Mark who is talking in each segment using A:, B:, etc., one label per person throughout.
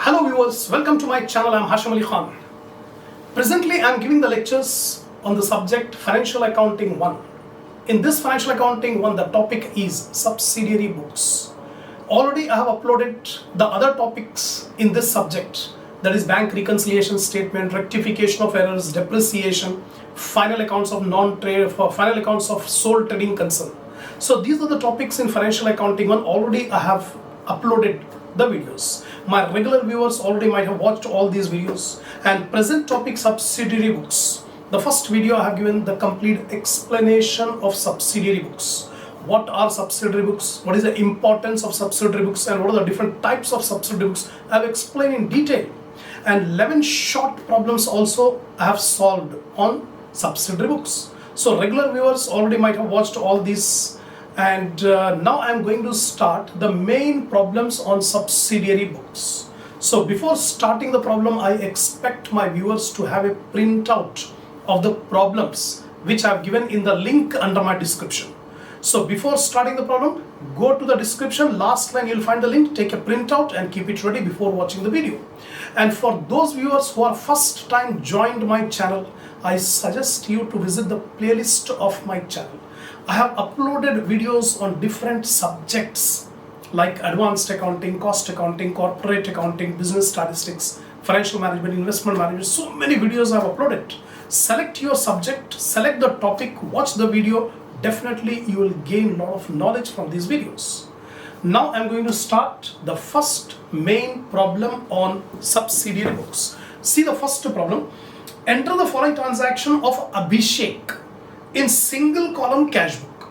A: Hello viewers, welcome to my channel. I am Hashim Ali Khan. Presently I am giving the lectures on the subject Financial Accounting 1. In this Financial Accounting 1, the topic is Subsidiary Books. Already I have uploaded the other topics in this subject, that is bank reconciliation statement, rectification of errors, depreciation, final accounts of non-trade, final accounts of sole trading concern. So these are the topics in Financial Accounting 1. Already I have uploaded the videos. My regular viewers already might have watched all these videos. And present topic, subsidiary books. The first video I have given the complete explanation of subsidiary books. What are subsidiary books? What is the importance of subsidiary books? And what are the different types of subsidiary books? I have explained in detail. And 11 short problems also I have solved on subsidiary books. So regular viewers already might have watched all these. And now I am going to start the main problems on subsidiary books. So before starting the problem, I expect my viewers to have a printout of the problems which I have given in the link under my description. So before starting the problem, go to the description, last line you'll find the link, take a printout and keep it ready before watching the video. And for those viewers who are first time joined my channel, I suggest you to visit the playlist of my channel. I have uploaded videos on different subjects like advanced accounting, cost accounting, corporate accounting, business statistics, financial management, investment management. So many videos I have uploaded. Select your subject, select the topic, watch the video. Definitely you will gain a lot of knowledge from these videos. Now I am going to start the first main problem on subsidiary books. See the first problem. Enter the following transaction of Abhishek in single column cash book.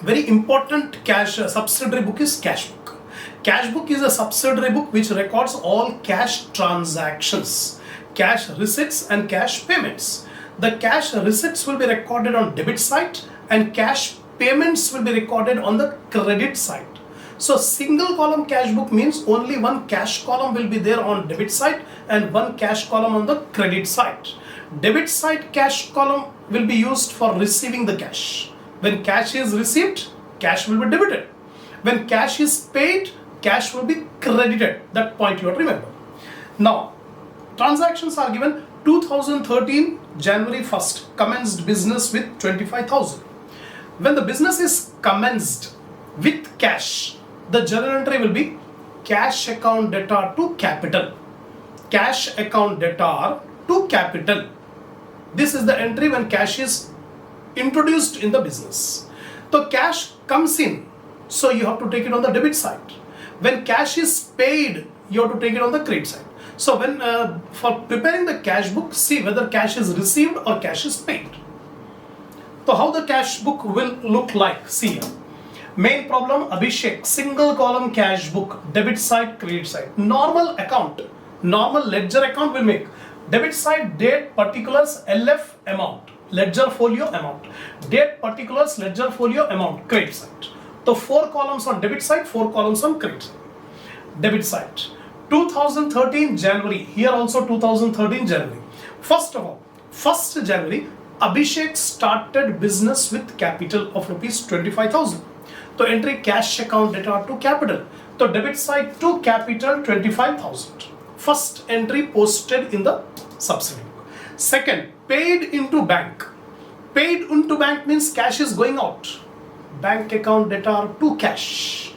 A: Very important subsidiary book is cash book. Cash book is a subsidiary book which records all cash transactions, cash receipts and cash payments. The cash receipts will be recorded on debit side and cash payments will be recorded on the credit side. So single column cash book means only one cash column will be there on debit side and one cash column on the credit side. Debit side cash column will be used for receiving the cash. When cash is received, cash will be debited. When cash is paid, cash will be credited. That point you have to remember. Now, transactions are given 2013 January 1st, commenced business with 25,000. When the business is commenced with cash, the journal entry will be cash account debtor to capital. Cash account debtor to capital. This is the entry when cash is introduced in the business. So cash comes in, so you have to take it on the debit side. When cash is paid, you have to take it on the credit side. So when for preparing the cash book, see whether cash is received or cash is paid. So how the cash book will look like? See here. Main problem, Abhishek, single column cash book, debit side, credit side. Normal account, normal ledger account will make debit side, date, particulars, LF, amount, ledger folio, amount, date, particulars, ledger folio, amount, credit side. So 4 columns on debit side, 4 columns on credit side. Debit side, 2013 January, here also 2013 January. First of all, 1st January, Abhishek started business with capital of rupees 25,000. So entry cash account debtor to capital. So debit side to capital 25,000. First entry posted in the subsidiary book. Second, paid into bank. Paid into bank means cash is going out. Bank account debtor to cash.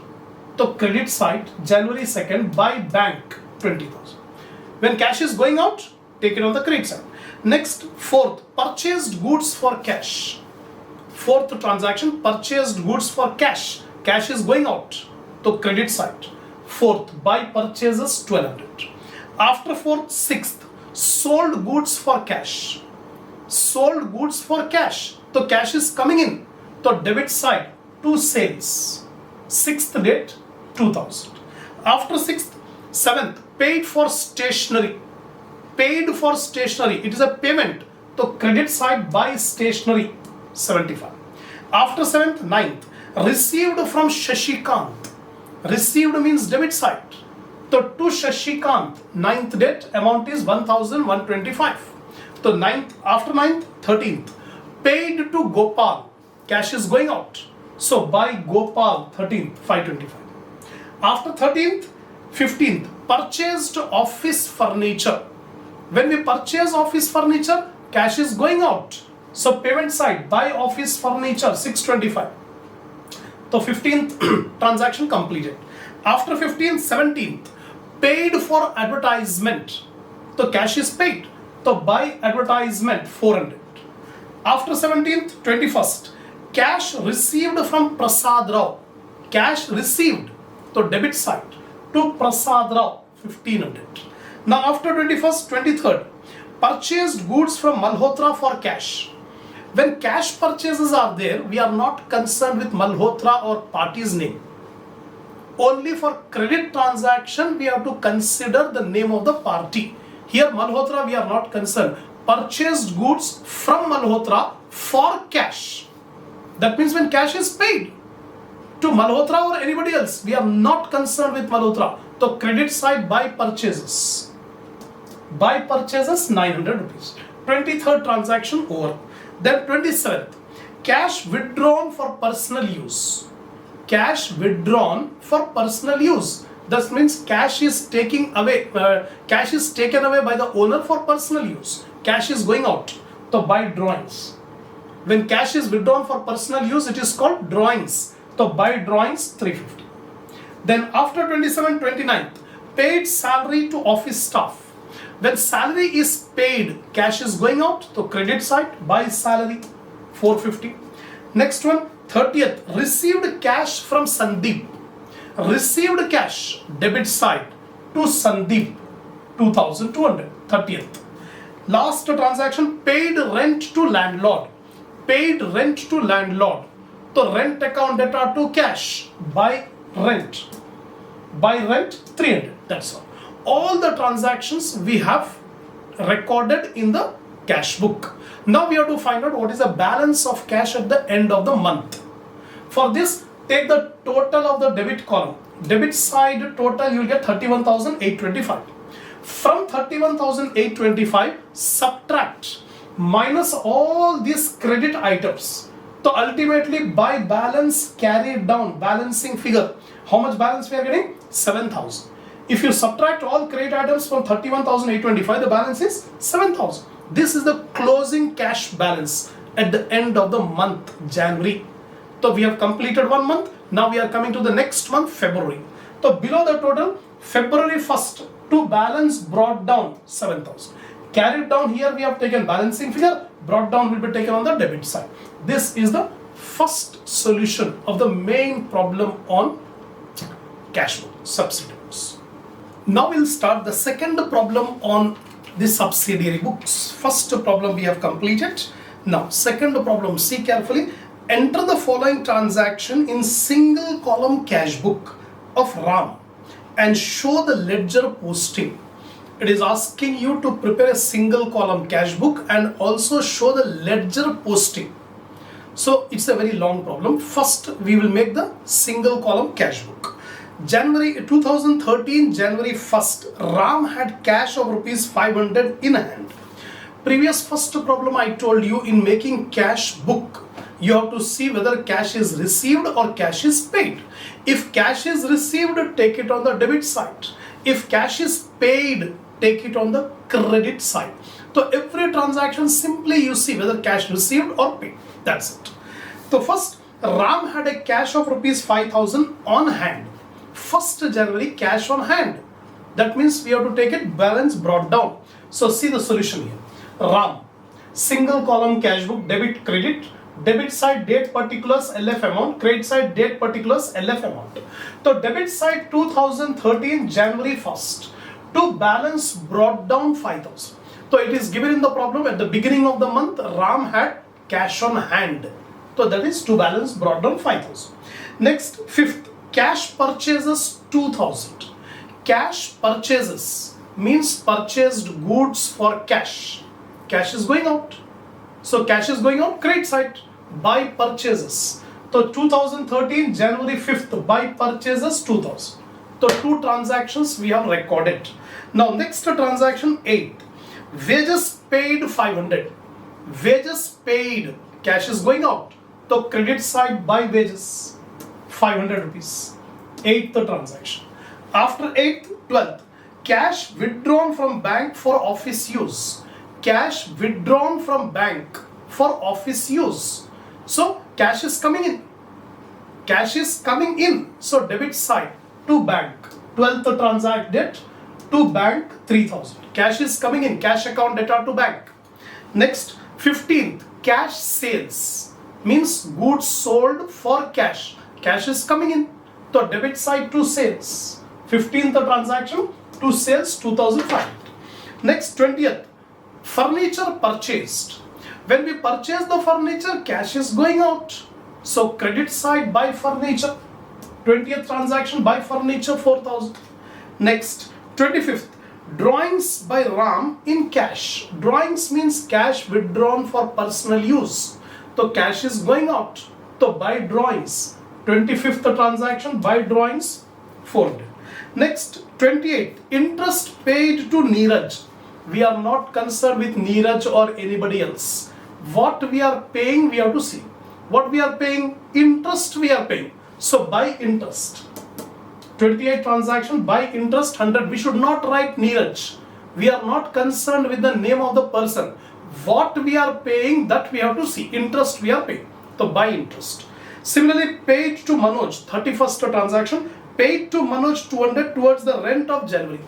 A: So credit side January 2nd by bank 20,000. When cash is going out, take it on the credit side. Next, 4th, purchased goods for cash. 4th transaction, purchased goods for cash. Cash is going out. So credit side. 4th, buy purchases 1200. After 4th, 6th, sold goods for cash. Sold goods for cash. So cash is coming in. So debit side, 2 sales. 6th date, 2000. After 6th, 7th, paid for stationery. Paid for stationery. It is a payment. So credit side, buy stationery, 75. After 7th, 9th, received from Shashikant. Received means debit side. So to Shashikant, 9th date, amount is 1,125. So 9th, after 9th, 13th, paid to Gopal. Cash is going out. So by Gopal, 13th, 525. After 13th, 15th, purchased office furniture. When we purchase office furniture, cash is going out. So payment side, buy office furniture 625. So 15th transaction completed. After 15th, 17th, paid for advertisement. So cash is paid. So buy advertisement 400. After 17th, 21st, cash received from Prasad Rao. Cash received, so debit side, to Prasad Rao 1500. Now after 21st, 23rd, purchased goods from Malhotra for cash. When cash purchases are there, we are not concerned with Malhotra or party's name. Only for credit transaction, we have to consider the name of the party. Here Malhotra we are not concerned. Purchased goods from Malhotra for cash. That means when cash is paid to Malhotra or anybody else, we are not concerned with Malhotra. So credit side, buy purchases. Buy purchases 900 rupees. 23rd transaction over. Then 27th, cash withdrawn for personal use. Cash withdrawn for personal use. That means cash is taken away by the owner for personal use. Cash is going out. So buy drawings. When cash is withdrawn for personal use, it is called drawings. So buy drawings 350. Then after 27th, 29th, paid salary to office staff. When salary is paid, cash is going out. So credit side, buy salary 450. Next one, 30th, received cash from Sandeep. Received cash, debit side, to Sandeep 2200. 30th. Last transaction, paid rent to landlord. Paid rent to landlord. So rent account data to cash, buy rent. Buy rent 300. That's all. All the transactions we have recorded in the cash book. Now we have to find out what is the balance of cash at the end of the month. For this, take the total of the debit column. Debit side total, you will get 31,825. From 31,825, subtract, minus all these credit items. So ultimately, by balance carried down, balancing figure, how much balance we are getting? 7,000. If you subtract all credit items from 31,825, the balance is 7,000. This is the closing cash balance at the end of the month, January. So we have completed one month. Now we are coming to the next month, February. So below the total, February 1st, to balance brought down 7,000. Carried down here, we have taken balancing figure. Brought down will be taken on the debit side. This is the first solution of the main problem on cash book, subsidiary books. Now we'll start the second problem on the subsidiary books. First problem we have completed. Now second problem, see carefully. Enter the following transaction in single column cash book of Ram and show the ledger posting. It is asking you to prepare a single column cash book and also show the ledger posting. So it's a very long problem. First we will make the single column cash book. January 2013, January 1st, Ram had cash of rupees 500 in hand. Previous first problem I told you, in making cash book, you have to see whether cash is received or cash is paid. If cash is received, take it on the debit side. If cash is paid, take it on the credit side. So every transaction, simply you see whether cash received or paid. That's it. So first, Ram had a cash of rupees 5,000 on hand. 1st January, cash on hand. That means we have to take it balance brought down. So see the solution here. Ram, single column cash book, debit, credit. Debit side date particulars LF amount, credit side date particulars LF amount. So debit side 2013 January 1st, to balance brought down 5,000. So it is given in the problem at the beginning of the month, Ram had cash on hand. So that is to balance brought down 5,000. Next, 5th, cash purchases 2,000. Cash purchases means purchased goods for cash. Cash is going out. So cash is going out, credit side, buy purchases. So 2013 January 5th, buy purchases 2,000. So two transactions we have recorded. Now next transaction 8, wages paid 500. Wages paid, cash is going out. So credit side, buy wages 500 rupees. 8th transaction. After 8th, 12th, cash withdrawn from bank for office use. Cash withdrawn from bank for office use. So cash is coming in. Cash is coming in. So debit side to bank. 12th transact debt to bank 3000. Cash is coming in. Cash account debtor to bank. Next 15th cash sales means goods sold for cash. Cash is coming in. So debit side to sales. 15th transaction to sales 2005. Next 20th furniture purchased. When we purchase the furniture, cash is going out. So credit side buy furniture. 20th transaction buy furniture 4000. Next 25th drawings by Ram in cash. Drawings means cash withdrawn for personal use. So cash is going out. So buy drawings. 25th transaction buy drawings 400. Next 28th interest paid to Neeraj. We are not concerned with Neeraj or anybody else. What we are paying, we have to see. What we are paying, interest we are paying. So buy interest. 28 transaction buy interest 100. We should not write Neeraj. We are not concerned with the name of the person. What we are paying, that we have to see. Interest we are paying. So buy interest. Similarly, paid to Manoj, 31st transaction, paid to Manoj 200 towards the rent of January.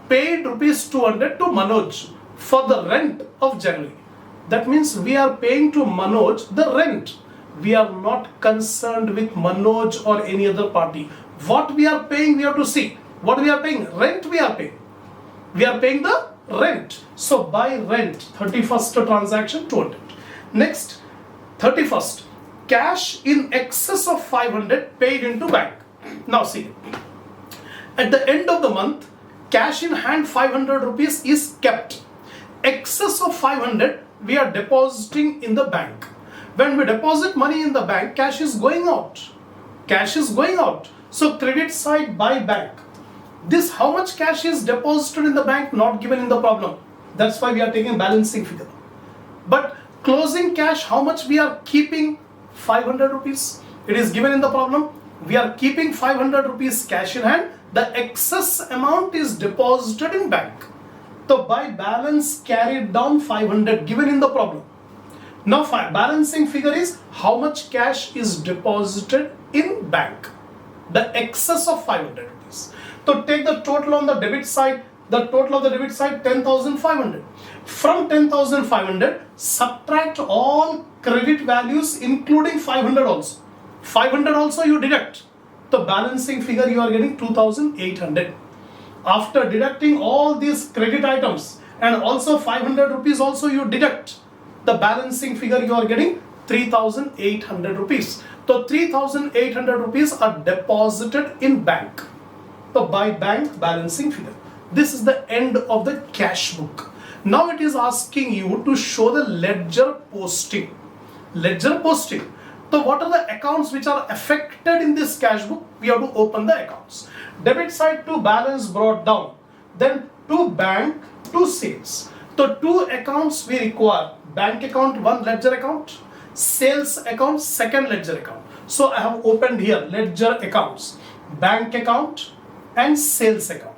A: Paid rupees 200 to Manoj for the rent of January. That means we are paying to Manoj the rent. We are not concerned with Manoj or any other party. What we are paying, we have to see. What we are paying? Rent we are paying. We are paying the rent. So buy rent, 31st transaction 200. Next, 31st, cash in excess of 500 paid into bank. Now see, at the end of the month, cash in hand 500 rupees is kept. Excess of 500 we are depositing in the bank. When we deposit money in the bank, cash is going out. Cash is going out. So credit side by bank. This how much cash is deposited in the bank, not given in the problem. That's why we are taking balancing figure. But closing cash, how much we are keeping? 500 rupees. It is given in the problem. We are keeping 500 rupees cash in hand. The excess amount is deposited in bank. So by balance carried down 500 given in the problem. Now balancing figure is how much cash is deposited in bank. The excess of 500 rupees. So take the total on the debit side. The total of the debit side 10,500. From 10,500 subtract all credit values including 500 also. 500 also you deduct. The balancing figure you are getting 2,800. After deducting all these credit items and also 500 rupees also you deduct, the balancing figure you are getting 3,800 rupees. So 3,800 rupees are deposited in bank. So by bank balancing figure. This is the end of the cash book. Now it is asking you to show the ledger posting. Ledger posting. So what are the accounts which are affected in this cash book? We have to open the accounts. Debit side to balance brought down. Then to bank to sales. So two accounts we require. Bank account, one ledger account. Sales account, second ledger account. So I have opened here ledger accounts. Bank account and sales account.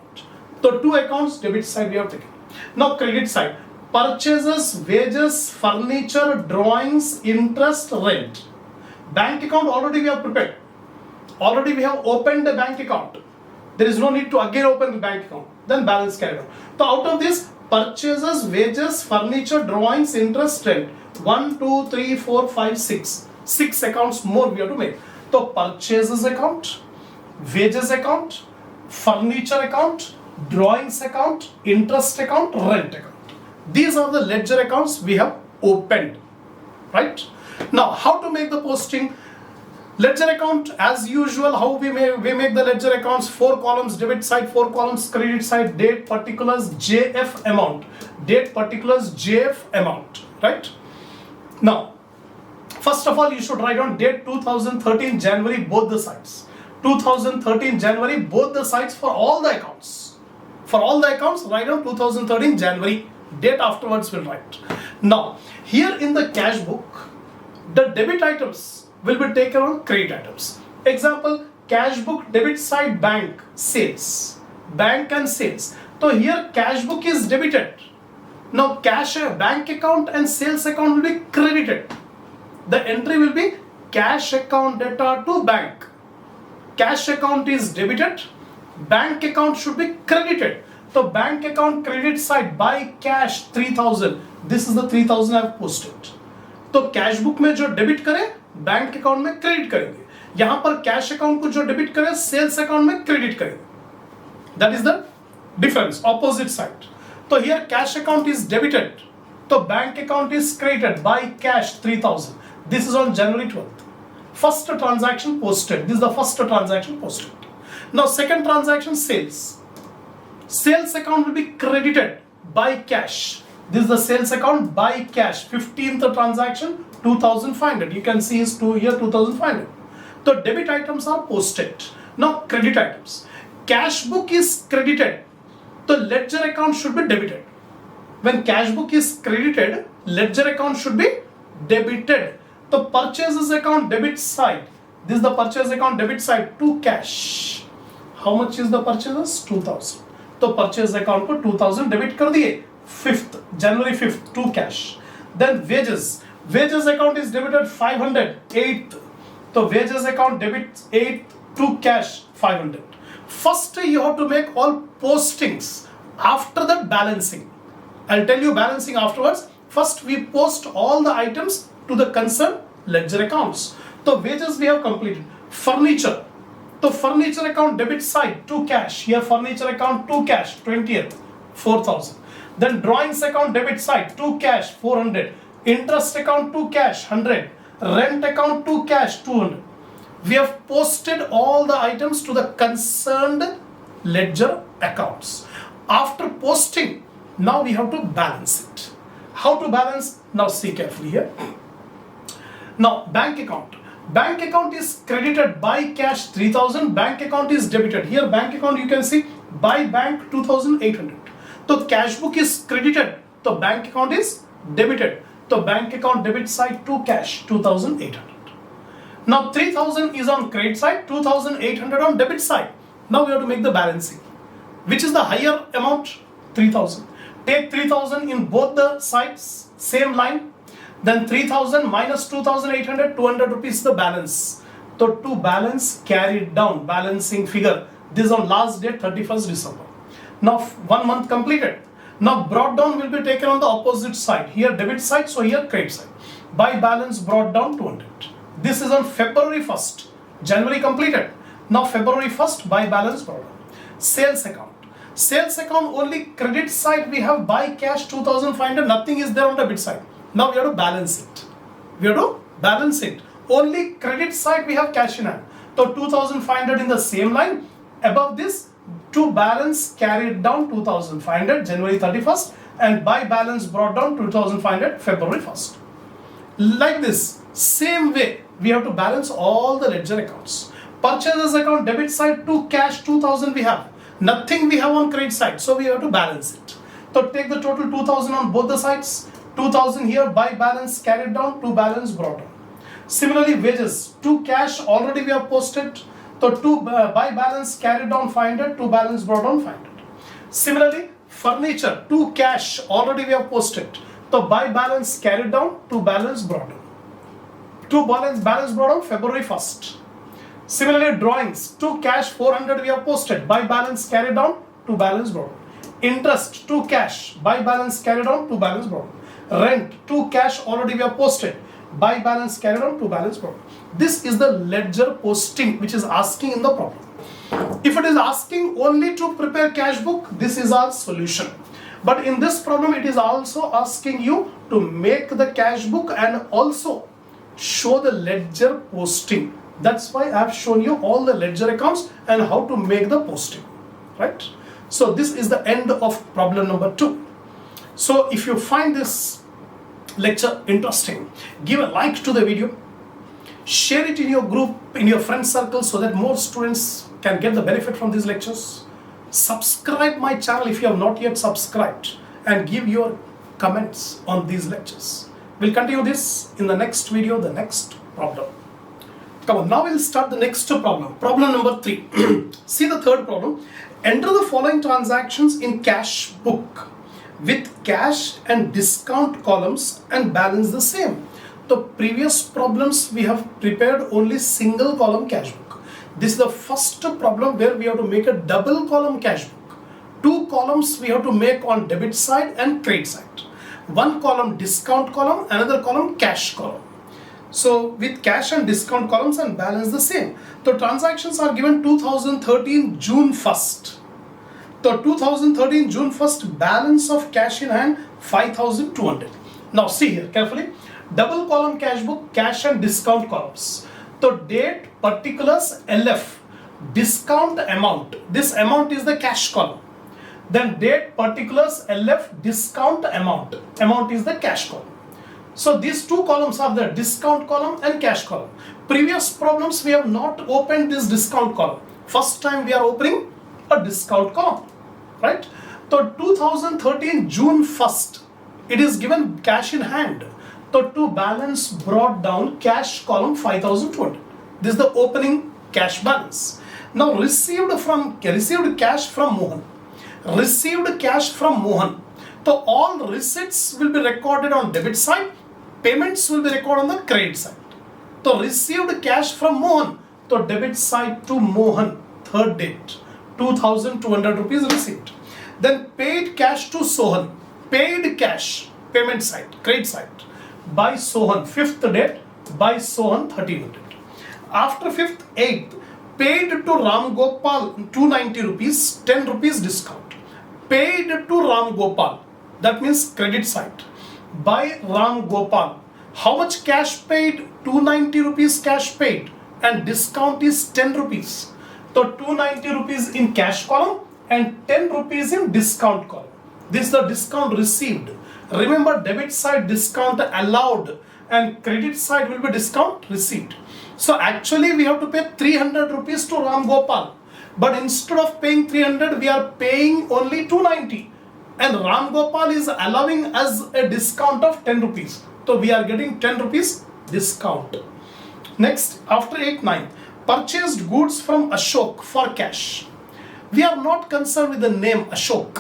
A: So two accounts, debit side we have taken. Now credit side. Purchases, wages, furniture, drawings, interest, rent. Bank account already we have prepared. Already we have opened the bank account. There is no need to again open the bank account. Then balance carried out. So out of this, purchases, wages, furniture, drawings, interest, rent. 1, 2, 3, 4, 5, 6. 6 accounts more we have to make. So purchases account, wages account, furniture account, drawings account, interest account, rent account. These are the ledger accounts we have opened. Right? Now how to make the posting? Ledger account as usual, how we make the ledger accounts? 4 columns debit side, 4 columns credit side, date, particulars, JF amount. Date, particulars, JF amount. Right? Now, first of all you should write down date 2013 January both the sides. 2013 January both the sides for all the accounts. For all the accounts write down 2013 January. Date afterwards will write. Now, here in the cash book, the debit items will be taken on credit items. Example, cash book debit side bank sales. bank and sales. So here cash book is debited. Now cash bank account and sales account will be credited. The entry will be cash account data to bank. Cash account is debited, bank account should be credited. So bank account credit side by cash 3000. This is the 3000 I have posted. तो cash book में जो debit करे bank account में credit करेंगे, यहां पर cash account को जो डेबिट करे सेल्स अकाउंट में क्रेडिट करेंगे. That is the difference, opposite side. तो here cash account is debited, तो bank account is credited by cash 3000. This is on January 12th. First transaction posted. This is the first transaction posted. Now second transaction, sales. Sales account will be credited by cash. This is the sales account by cash. 15th transaction 2500. You can see is here 2500. So debit items are posted. Now credit items. Cash book is credited. So ledger account should be debited. When cash book is credited, ledger account should be debited. The purchases account debit side. This is the purchase account debit side to cash. How much is the purchases? 2000. तो purchase account को 2000 debit कर दिए 5th January 5th to cash. Then wages. Wages account is debited 500 8th. तो wages account debit 8th to cash 500. First you have to make all postings. After that balancing. I'll tell you balancing afterwards. First we post all the items to the concerned ledger accounts. So wages we have completed. Furniture. So furniture account debit side to cash. Here furniture account to cash 20th 4000. Then drawings account debit side to cash 400. Interest account to cash 100. Rent account to cash 200. We have posted all the items to the concerned ledger accounts. After posting, now we have to balance it. How to balance? Now see carefully here. Now bank account. Bank account is credited by cash 3000. Bank account is debited. Here bank account you can see by bank 2800. So cash book is credited. So bank account is debited. So bank account debit side to cash 2800. Now 3000 is on credit side, 2800 on debit side. Now we have to make the balancing. Which is the higher amount? 3000. Take 3000 in both the sides, same line. Then 3000 minus 2800, 200 rupees the balance. So to balance carried down, balancing figure. This is on last date 31st December. Now 1 month completed. Now brought down will be taken on the opposite side. Here debit side, so here credit side. By balance brought down 200. This is on February 1st. January completed. Now February 1st by balance brought down. Sales account. Sales account only credit side we have by cash 2500. Nothing is there on debit side. Now we have to balance it. We have to balance it. Only credit side we have cash in hand. So 2500 in the same line. Above this, to balance carried down 2500 January 31st and by balance brought down 2500 February 1st. Like this, same way we have to balance all the ledger accounts. Purchases account debit side to cash 2000 we have. Nothing we have on credit side, so we have to balance it. So take the total 2000 on both the sides. 2000 here by balance carried down, to balance brought down. Similarly wages to cash already we have posted. So by balance carried down 500, to balance brought down 500. Similarly furniture to cash already we have posted. So by balance carried down, to balance brought down. To balance brought down February 1st. Similarly drawings to cash 400 we have posted. By balance carried down, to balance brought down. Interest to cash by balance carried on, to balance brought down. Rent to cash already we have posted. By balance carried on, to balance brought down. This is the ledger posting which is asking in the problem. If it is asking only to prepare cash book, this is our solution. But in this problem it is also asking you to make the cash book and also show the ledger posting. That's why I have shown you all the ledger accounts and how to make the posting, right? So this is the end of problem number 2. So if you find this lecture interesting, give a like to the video, share it in your group, in your friend circle, so that more students can get the benefit from these lectures. Subscribe my channel if you have not yet subscribed, and give your comments on these lectures. We'll continue this in the next video, the next problem. Come on, now we'll start the next problem. Problem number 3. See the third problem. Enter the following transactions in cash book with cash and discount columns and balance the same. The previous problems we have prepared only single column cash book. This is the first problem where we have to make a double column cash book. Two columns we have to make on debit side and credit side. One column discount column, another column cash column. So with cash and discount columns and balance the same. The transactions are given 2013 June 1st. The 2013 June 1st balance of cash in hand 5,200. Now see here carefully. Double column cash book, cash and discount columns. So date, particulars, LF, discount amount. This amount is the cash column. Then date, particulars, LF, discount amount. Amount is the cash column. So these two columns are the discount column and cash column. Previous problems we have not opened this discount column. First time we are opening a discount column, right? So 2013 June 1st, it is given cash in hand. So to balance brought down cash column 5,200. This is the opening cash balance. Now received cash from Mohan. Received cash from Mohan. So all receipts will be recorded on debit side. Payments will be recorded on the credit side. So received cash from Mohan. So debit side to Mohan. Third date. 2,200 rupees received. Then paid cash to Sohan. Paid cash. Payment side. Credit side. By Sohan. Fifth date. By Sohan 1,300. After 5th, 8th. Paid to Ram Gopal 290 rupees. 10 rupees discount. Paid to Ram Gopal. That means credit side. By Ram Gopal. How much cash paid? 290 rupees cash paid. And discount is 10 rupees. So 290 rupees in cash column and 10 rupees in discount column. This is the discount received. Remember, debit side discount allowed and credit side will be discount received. So actually we have to pay 300 rupees to Ram Gopal. But instead of paying 300, we are paying only 290. And Ram Gopal is allowing us a discount of 10 rupees. So we are getting 10 rupees discount. Next, after 8, 9, purchased goods from Ashok for cash. We are not concerned with the name Ashok.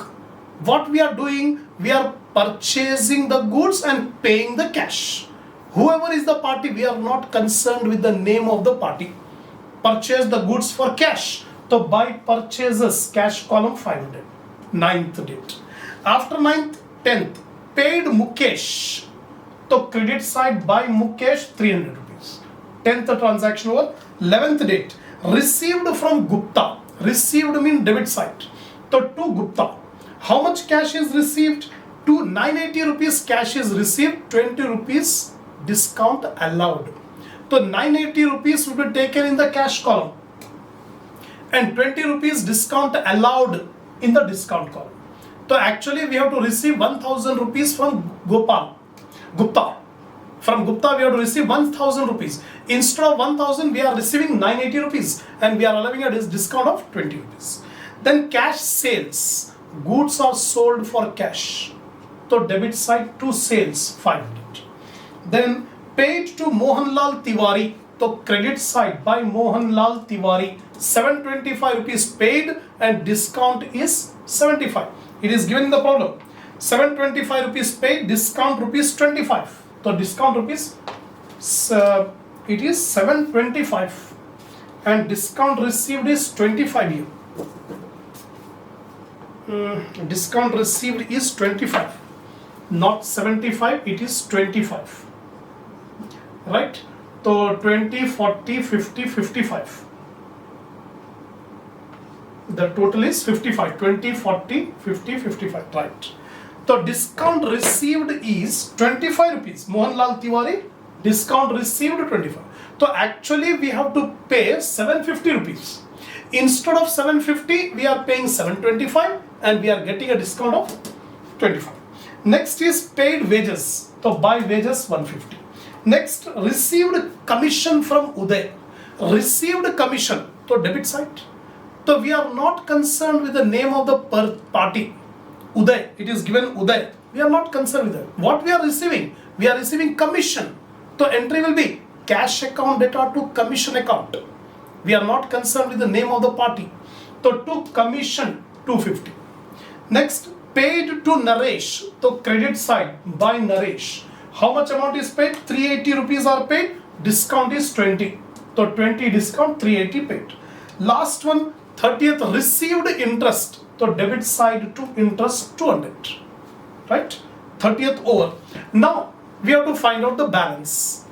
A: What we are doing, we are purchasing the goods and paying the cash. Whoever is the party, we are not concerned with the name of the party. Purchase the goods for cash. So by purchases, cash column 500. 9th date. After 9th, 10th, paid Mukesh. So credit side by Mukesh 300 rupees. 10th transaction over. 11th date, received from Gupta. Received means debit side. So to Gupta. How much cash is received? To 980 rupees cash is received. 20 rupees discount allowed. So 980 rupees will be taken in the cash column. And 20 rupees discount allowed in the discount column. So actually we have to receive 1,000 rupees from Gupta. From Gupta we have to receive 1,000 rupees. Instead of 1,000 we are receiving 980 rupees and we are allowing a discount of 20 rupees. Then cash sales. Goods are sold for cash. So debit side to sales 500. Then paid to Mohanlal Tiwari. So credit side by Mohanlal Tiwari 725 rupees paid and discount is 75. It is given in the problem. 725 rupees paid, discount rupees 25. So discount rupees, it is 725 and discount received is 25 here. Discount received is 25, not 75, it is 25. Right? So 20, 40, 50, 55. The total is 55. 20, 40, 50, 55. Right. So discount received is 25 rupees. Mohanlal Tiwari, discount received 25. So actually we have to pay 750 rupees. Instead of 750, we are paying 725 and we are getting a discount of 25. Next is paid wages. So by wages 150. Next, received commission from Uday. Received commission. So debit side. So we are not concerned with the name of the party. Uday. It is given Uday. We are not concerned with that. What we are receiving? We are receiving commission. So entry will be cash account data to commission account. We are not concerned with the name of the party. तो took commission 250. Next, paid to Naresh, so credit side by Naresh. How much amount is paid? 380 rupees are paid. Discount is 20. So 20 discount, 380 paid. Last one, 30th received interest. So debit side to interest 200. Right? 30th over. Now we have to find out the balance.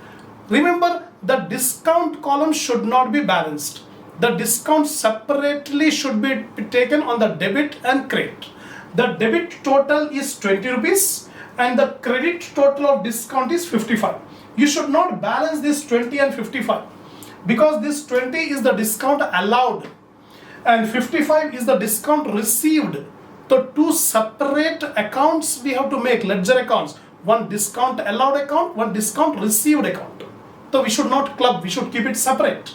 A: Remember, the discount column should not be balanced. The discount separately should be taken on the debit and credit. The debit total is 20 rupees and the credit total of discount is 55. You should not balance this 20 and 55 because this 20 is the discount allowed and 55 is the discount received. So two separate accounts we have to make, ledger accounts. One discount allowed account, one discount received account. So we should not club, we should keep it separate.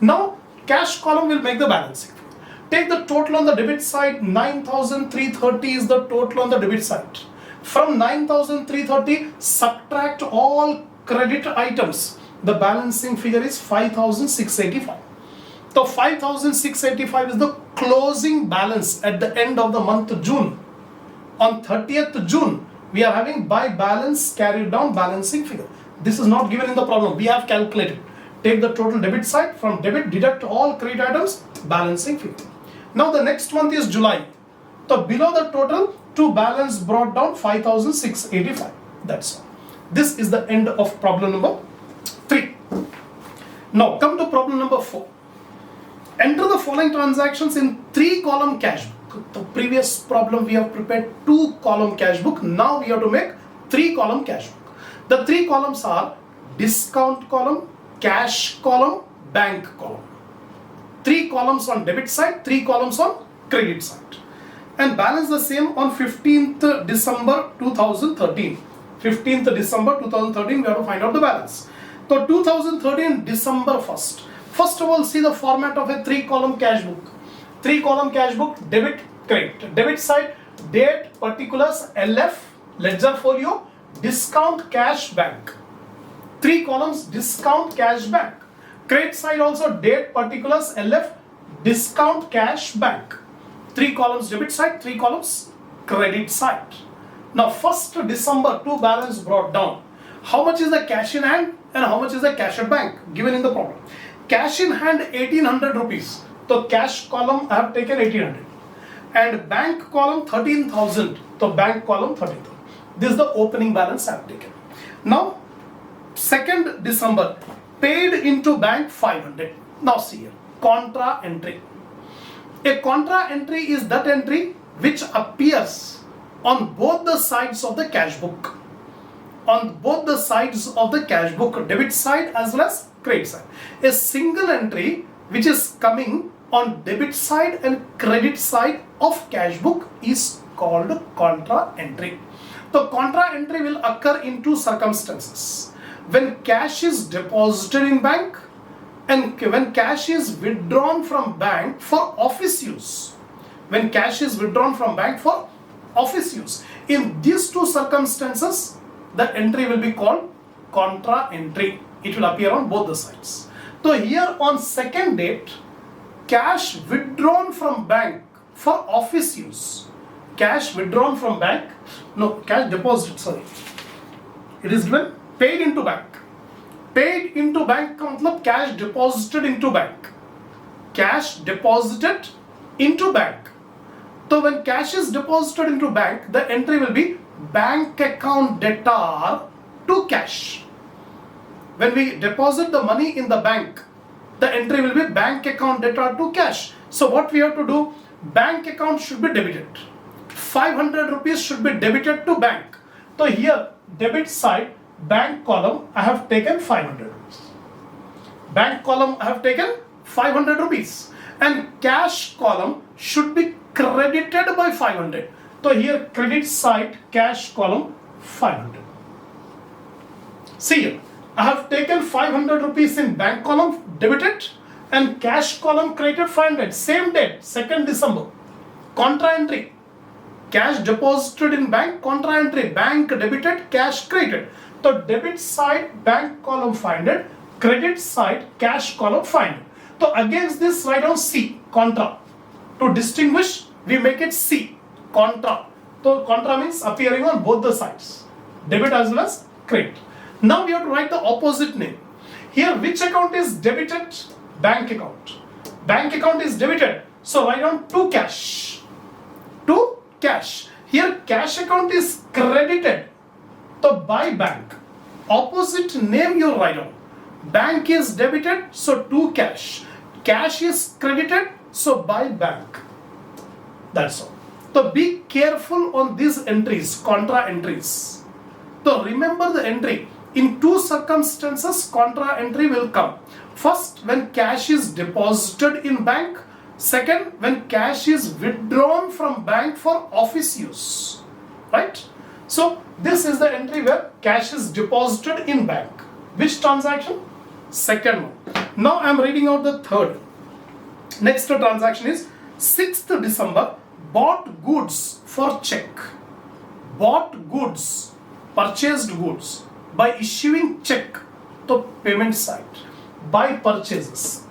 A: Now cash column will make the balancing. Take the total on the debit side, 9,330 is the total on the debit side. From 9,330, subtract all credit items. The balancing figure is 5,685. So 5,685 is the closing balance at the end of the month June. On 30th June, we are having by balance carried down balancing figure. This is not given in the problem, we have calculated. Take the total debit side, from debit deduct all credit items, balancing figure. Now the next month is July. So below the total, to balance brought down 5,685. That's all. This is the end of problem number 3. Now come to problem number 4. Enter the following transactions in 3-column cash book. The previous problem we have prepared 2-column cash book. Now we have to make 3-column cash book. The 3 columns are discount column, cash column, bank column. 3 columns on debit side, 3 columns on credit side. And balance the same on 15th December 2013. 15th December 2013 we have to find out the balance. So 2013 December 1st. First of all, see the format of a 3-column cash book. 3-column cash book, debit, credit. Debit side, date, particulars, LF, ledger folio, discount, cash, bank. 3 columns, discount, cash, bank. Credit side also date, particulars, LF, discount, cash, bank. 3 columns debit side, 3 columns credit side. Now 1st December, to balance brought down. How much is the cash in hand and how much is the cash at bank given in the problem? Cash in hand 1800 rupees. So cash column I have taken 1800 and bank column 13,000. So bank column 13,000. This is the opening balance I have taken. Now 2nd December, paid into bank 500. Now see here, contra entry. A contra entry is that entry which appears on both the sides of the cash book. On both the sides of the cash book, debit side as well as credit side. A single entry which is coming on debit side and credit side of cash book is called contra entry. The contra entry will occur in 2 circumstances. When cash is deposited in bank and when cash is withdrawn from bank for office use. When cash is withdrawn from bank for office use. In these 2 circumstances, the entry will be called contra entry. It will appear on both the sides. So here on 2nd date, cash withdrawn from bank for office use. Cash withdrawn from bank, no, cash deposited, sorry. It is given paid into bank. Paid into bank का मतलब cash deposited into bank. Cash deposited into bank. So when cash is deposited into bank, the entry will be bank account debtor to cash. When we deposit the money in the bank, the entry will be bank account debtor to cash. So what we have to do, bank account should be debited. 500 rupees should be debited to bank. So here debit side, bank column, I have taken 500 rupees. Bank column, I have taken 500 rupees. And cash column should be credited by 500. So here credit side, cash column, 500. See here, I have taken 500 rupees in bank column, debited, and cash column credited 500. Same date, 2nd December. Contra entry. Cash deposited in bank, contra entry, bank debited, cash credited. So debit side, bank column 500, credit side, cash column 500. So against this, write down C, contra. To distinguish, we make it C, contra. So contra means appearing on both the sides, debit as well as credit. Now we have to write the opposite name. Here, which account is debited? Bank account. Bank account is debited. So write down to cash. To cash. Here cash account is credited. So by bank. Opposite name you write down. Bank is debited, so to cash. Cash is credited, so by bank. That's all. So be careful on these entries, contra entries. So remember the entry. In two circumstances, contra entry will come. First, when cash is deposited in bank. Second, when cash is withdrawn from bank for office use. Right? So this is the entry where cash is deposited in bank. Which transaction? Second one. Now I am reading out the third. Next transaction is 6th December. Bought goods for check. Bought goods, purchased goods by issuing check to payment side. By purchases.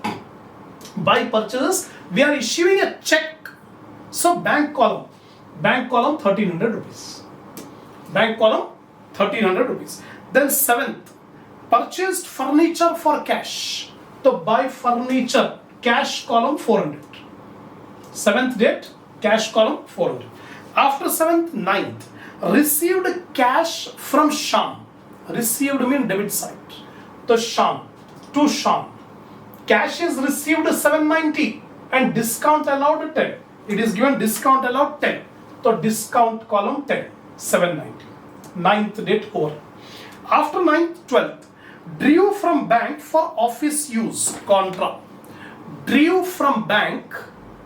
A: By purchases, we are issuing a check. So bank column 1300 rupees. Bank column 1300 rupees. Then 7th, purchased furniture for cash. So buy furniture, cash column 400. 7th date, cash column 400. After 7th, 9th, received cash from Sham. Received means debit side. So Sham, to Sham. Cash is received 790 and discount allowed 10. It is given discount allowed 10. So discount column 10, 790. 9th date over. After 9th, 12th, drew from bank for office use, contra. Drew from bank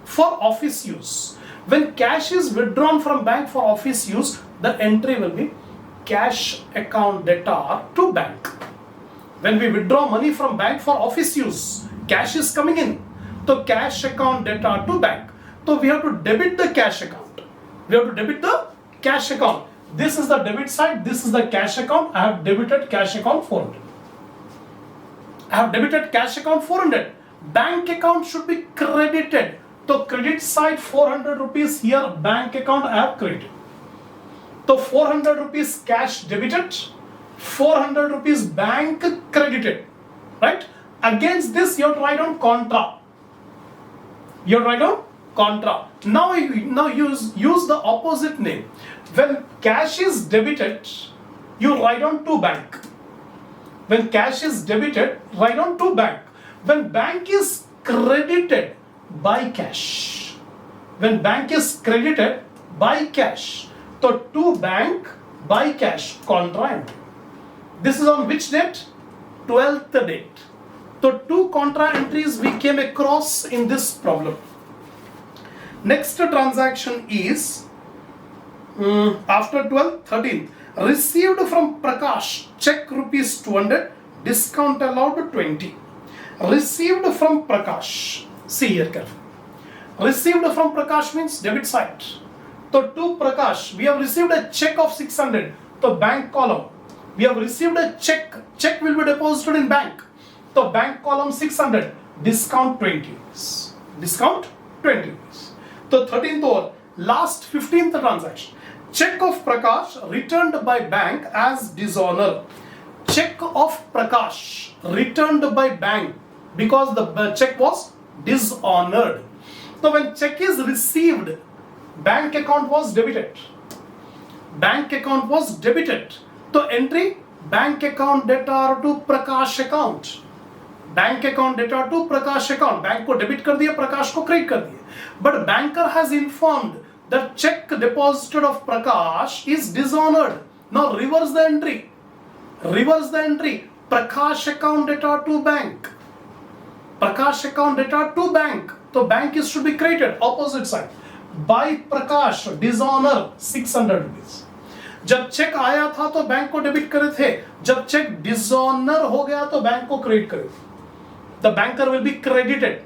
A: for office use. When cash is withdrawn from bank for office use, the entry will be cash account debtor to bank. When we withdraw money from bank for office use, cash is coming in. So cash account debtor to bank. So we have to debit the cash account. We have to debit the cash account. This is the debit side, this is the cash account. I have debited cash account 400. I have debited cash account 400. Bank account should be credited. So credit side 400 rupees here, bank account I have credited. So 400 rupees cash debited, 400 rupees bank credited. Right? Against this you have to write down contra. You have to write down contra. Now use the opposite name. When cash is debited, you write down to bank. When cash is debited, write down to bank. When bank is credited, by cash. When bank is credited, by cash. So to bank, by cash, contra entry. This is on which date? 12th date. So two contra entries we came across in this problem. Next transaction is after 12th, 13th. Received from Prakash check rupees 200, discount allowed 20. Received from Prakash. See here carefully. Received from Prakash means debit side. So to Prakash, we have received a check of 600. So bank column. We have received a check. Check will be deposited in bank. So bank column 600. Discount 20. Discount 20. So 13th over. Last 15th transaction. Check of Prakash returned by bank as dishonor. Check of Prakash returned by bank because the check was dishonored. So when check is received, bank account was debited. Bank account was debited. So entry bank account debtor to Prakash account. Bank account debtor to Prakash account. Bank को debit कर दिया, Prakash को credit कर दिया. But banker has informed that check deposited of Prakash is dishonored. Now reverse the entry. Reverse the entry. Prakash account debtor to bank. Prakash account debtor to bank. So bank is should be created. Opposite side. By Prakash dishonor 600 rupees. जब check आया था तो bank को debit करे थे. जब check dishonour हो गया तो बैंक को क्रेडिट करे. The banker will be credited.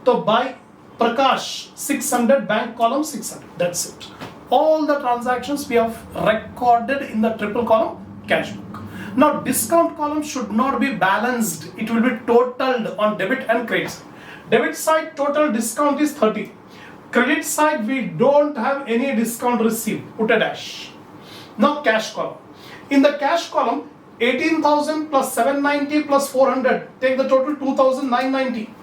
A: So by Prakash 600, bank column 600. That's it. All the transactions we have recorded in the triple column cash book. Now discount column should not be balanced. It will be totaled on debit and credit. Debit side total discount is 30. Credit side, we don't have any discount received, put a dash. Now cash column. In the cash column, 18,000 plus 790 plus 400, take the total 2,990.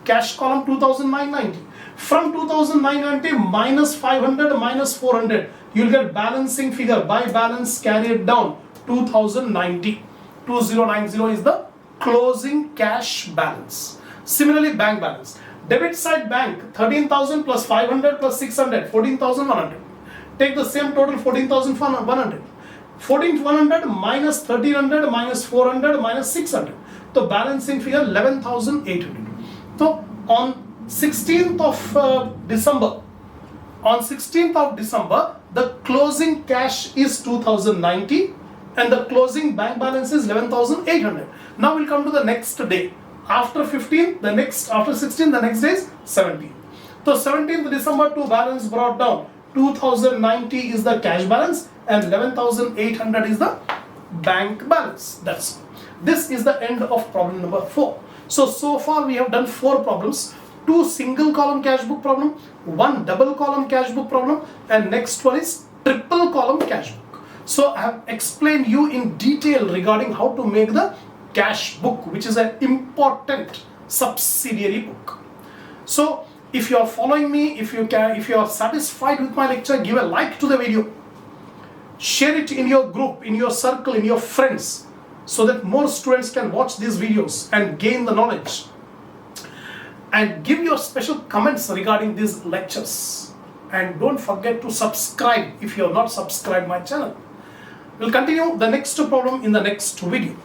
A: Cash column 2,990. From 2,990 minus 500 minus 400, you'll get balancing figure by balance carried down 2,090. 2090 is the closing cash balance. Similarly, bank balance. Debit side bank 13,000 plus 500 plus 600, 14,100. Take the same total 14,100. 14,100 minus 1,300 minus 400 minus 600. So balancing figure 11,800. So on 16th of December, the closing cash is 2,090 and the closing bank balance is 11,800. Now we'll come to the next day. After 15th, after 16th, the next day is 17th. So 17th December to balance brought down. 2,090 is the cash balance and 11,800 is the bank balance. This is the end of problem number 4. So far we have done 4 problems. 2 single column cash book problem, 1 double column cash book problem, and next one is triple column cash book. So I have explained you in detail regarding how to make the cash book, which is an important subsidiary book. So if you are following me, if you are satisfied with my lecture, give a like to the video. Share it in your group, in your circle, in your friends, so that more students can watch these videos and gain the knowledge. And give your special comments regarding these lectures. And don't forget to subscribe if you have not subscribed my channel. We'll continue the next problem in the next video.